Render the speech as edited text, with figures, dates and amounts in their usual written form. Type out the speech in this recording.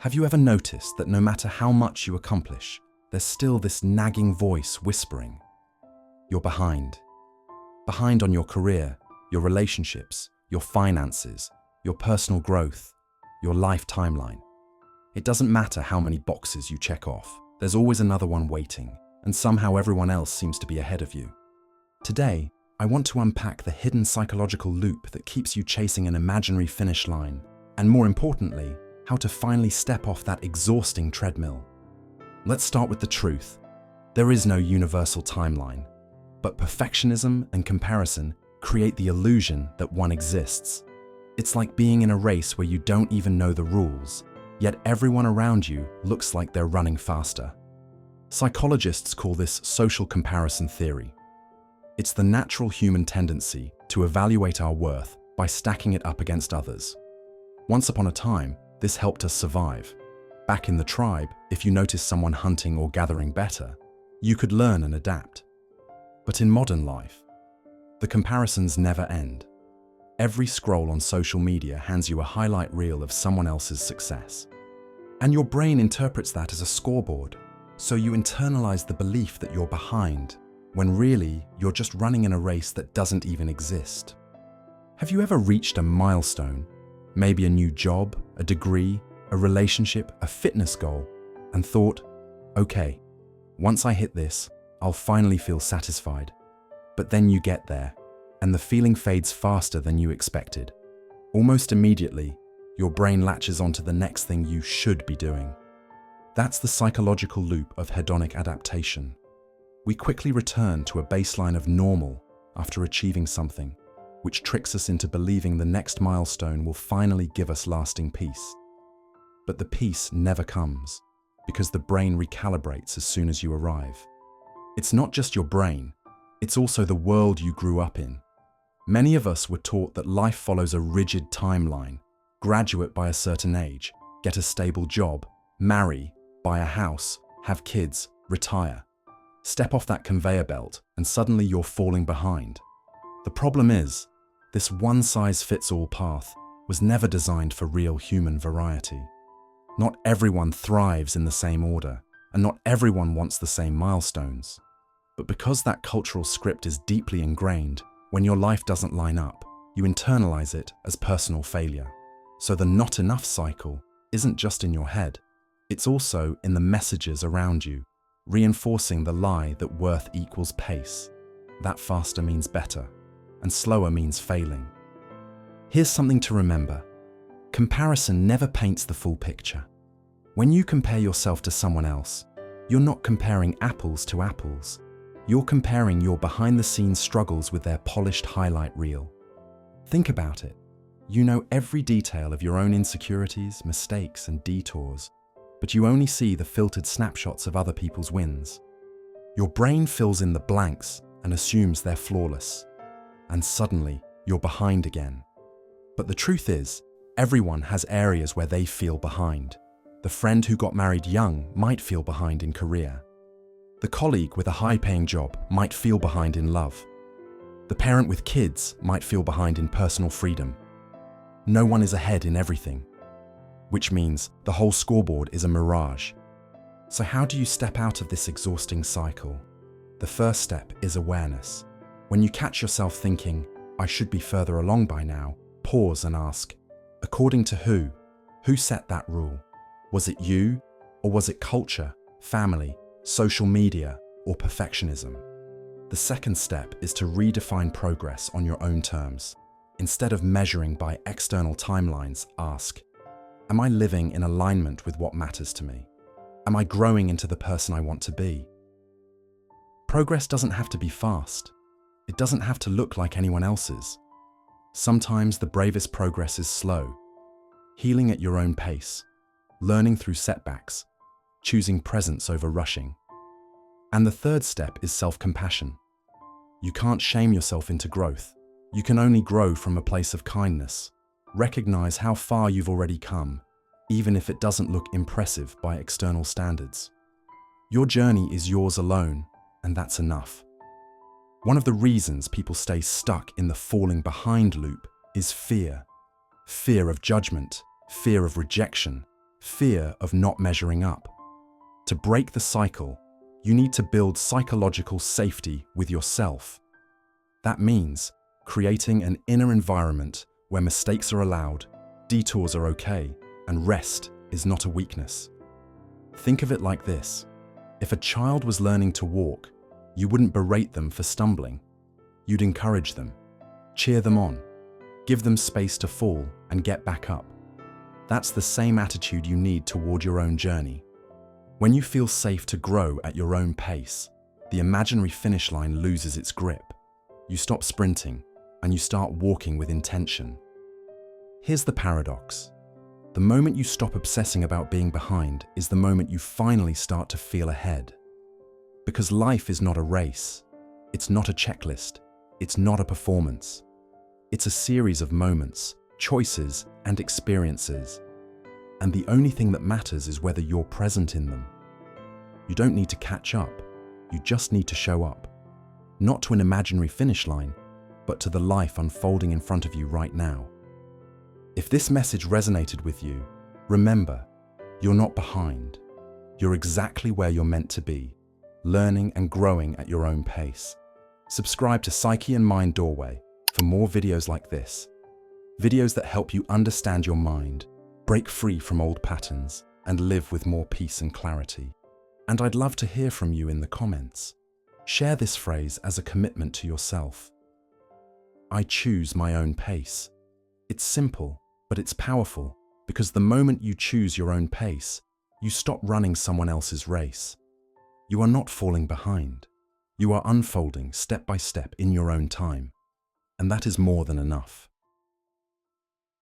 Have you ever noticed that no matter how much you accomplish, there's still this nagging voice whispering, "You're behind." Behind on your career, your relationships, your finances, your personal growth, your life timeline. It doesn't matter how many boxes you check off, there's always another one waiting, and somehow everyone else seems to be ahead of you. Today, I want to unpack the hidden psychological loop that keeps you chasing an imaginary finish line, and more importantly, how to finally step off that exhausting treadmill. Let's start with the truth. There is no universal timeline, but perfectionism and comparison create the illusion that one exists. It's like being in a race where you don't even know the rules, yet everyone around you looks like they're running faster. Psychologists call this social comparison theory. It's the natural human tendency to evaluate our worth by stacking it up against others. Once upon a time, this helped us survive. Back in the tribe, if you noticed someone hunting or gathering better, you could learn and adapt. But in modern life, the comparisons never end. Every scroll on social media hands you a highlight reel of someone else's success. And your brain interprets that as a scoreboard, so you internalize the belief that you're behind, when really you're just running in a race that doesn't even exist. Have you ever reached a milestone, maybe a new job, a degree, a relationship, a fitness goal, and thought, okay, once I hit this, I'll finally feel satisfied. But then you get there, and the feeling fades faster than you expected. Almost immediately, your brain latches onto the next thing you should be doing. That's the psychological loop of hedonic adaptation. We quickly return to a baseline of normal after achieving something, which tricks us into believing the next milestone will finally give us lasting peace. But the peace never comes, because the brain recalibrates as soon as you arrive. It's not just your brain, it's also the world you grew up in. Many of us were taught that life follows a rigid timeline: graduate by a certain age, get a stable job, marry, buy a house, have kids, retire. Step off that conveyor belt, and suddenly you're falling behind. The problem is, this one-size-fits-all path was never designed for real human variety. Not everyone thrives in the same order, and not everyone wants the same milestones. But because that cultural script is deeply ingrained, when your life doesn't line up, you internalize it as personal failure. So the not enough cycle isn't just in your head, it's also in the messages around you, reinforcing the lie that worth equals pace. That faster means better, and slower means failing. Here's something to remember. Comparison never paints the full picture. When you compare yourself to someone else, you're not comparing apples to apples. You're comparing your behind-the-scenes struggles with their polished highlight reel. Think about it. You know every detail of your own insecurities, mistakes, and detours, but you only see the filtered snapshots of other people's wins. Your brain fills in the blanks and assumes they're flawless. And suddenly, you're behind again. But the truth is, everyone has areas where they feel behind. The friend who got married young might feel behind in career. The colleague with a high-paying job might feel behind in love. The parent with kids might feel behind in personal freedom. No one is ahead in everything, which means the whole scoreboard is a mirage. So how do you step out of this exhausting cycle? The first step is awareness. When you catch yourself thinking, I should be further along by now, pause and ask, according to who? Who set that rule? Was it you, or was it culture, family, social media, or perfectionism? The second step is to redefine progress on your own terms. Instead of measuring by external timelines, ask, am I living in alignment with what matters to me? Am I growing into the person I want to be? Progress doesn't have to be fast. It doesn't have to look like anyone else's. Sometimes the bravest progress is slow, healing at your own pace, learning through setbacks, choosing presence over rushing. And the third step is self-compassion. You can't shame yourself into growth. You can only grow from a place of kindness. Recognize how far you've already come, even if it doesn't look impressive by external standards. Your journey is yours alone, and that's enough. One of the reasons people stay stuck in the falling behind loop is fear. Fear of judgment, fear of rejection, fear of not measuring up. To break the cycle, you need to build psychological safety with yourself. That means creating an inner environment where mistakes are allowed, detours are okay, and rest is not a weakness. Think of it like this. If a child was learning to walk, you wouldn't berate them for stumbling. You'd encourage them, cheer them on, give them space to fall and get back up. That's the same attitude you need toward your own journey. When you feel safe to grow at your own pace, the imaginary finish line loses its grip. You stop sprinting and you start walking with intention. Here's the paradox. The moment you stop obsessing about being behind is the moment you finally start to feel ahead. Because life is not a race. It's not a checklist. It's not a performance. It's a series of moments, choices, and experiences. And the only thing that matters is whether you're present in them. You don't need to catch up. You just need to show up. Not to an imaginary finish line, but to the life unfolding in front of you right now. If this message resonated with you, remember, you're not behind. You're exactly where you're meant to be, learning and growing at your own pace. Subscribe to Psyche and Mind Doorway for more videos like this. Videos that help you understand your mind, break free from old patterns, and live with more peace and clarity. And I'd love to hear from you in the comments. Share this phrase as a commitment to yourself. I choose my own pace. It's simple, but it's powerful, because the moment you choose your own pace, you stop running someone else's race. You are not falling behind. You are unfolding step by step in your own time. And that is more than enough.